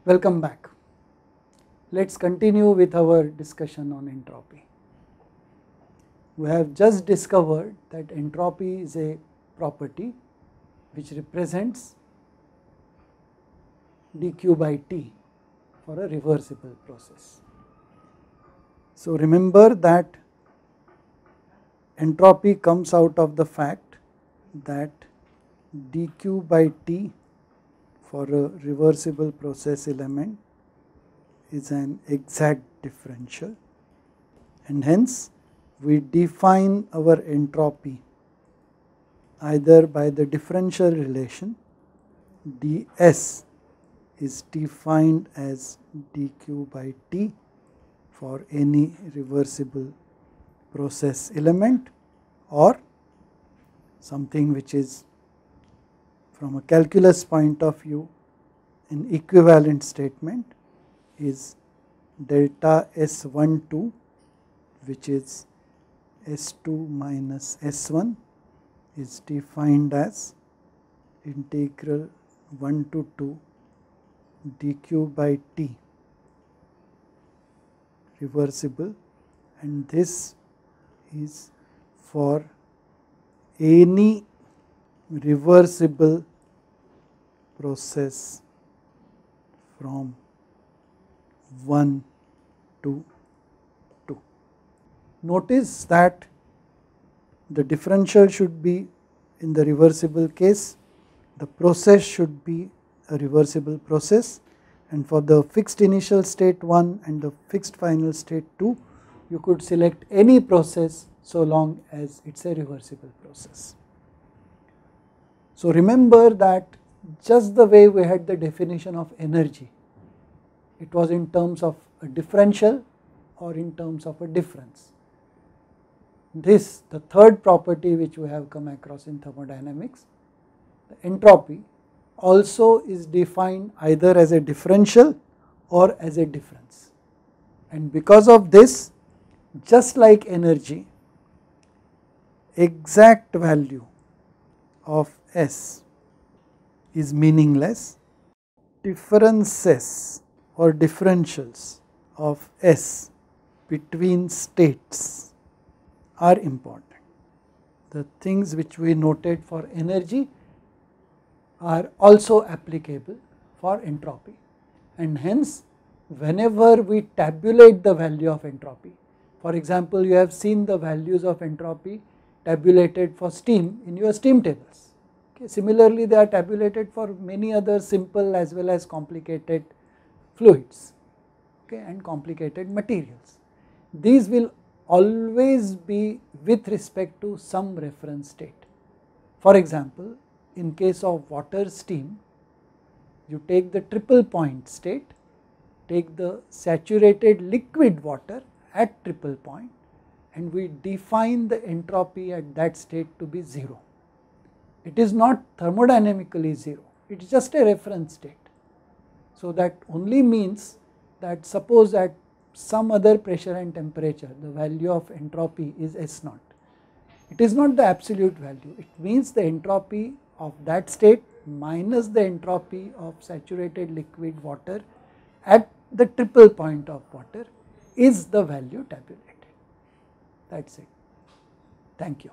Welcome back. Let us continue with our discussion on entropy. We have just discovered that entropy is a property which represents dq by t for a reversible process. So remember that entropy comes out of the fact that dq by t for a reversible process element is an exact differential, and hence we define our entropy either by the differential relation ds is defined as dq by t for any reversible process element, or something which is from a calculus point of view an equivalent statement is delta S12, which is S2 minus S1 is defined as integral 1 to 2 dq by t reversible, and this is for any reversible process from 1 to 2. Notice that the differential should be in the reversible case, the process should be a reversible process, and for the fixed initial state 1 and the fixed final state 2, you could select any process so long as it is a reversible process. So remember that just the way we had the definition of energy, it was in terms of a differential or in terms of a difference. This, the third property which we have come across in thermodynamics, the entropy, also is defined either as a differential or as a difference. And because of this, just like energy, exact value of S is meaningless. Differences or differentials of S between states are important. The things which we noted for energy are also applicable for entropy, and hence whenever we tabulate the value of entropy, for example, you have seen the values of entropy tabulated for steam in your steam tables. Okay. Similarly, they are tabulated for many other simple as well as complicated fluids, okay, and complicated materials. These will always be with respect to some reference state. For example, in case of water steam, you take the triple point state, take the saturated liquid water at triple point, and we define the entropy at that state to be 0. It is not thermodynamically 0, it is just a reference state. So that only means that suppose at some other pressure and temperature the value of entropy is S0. It is not the absolute value, it means the entropy of that state minus the entropy of saturated liquid water at the triple point of water is the value tabulated. That is it. Thank you.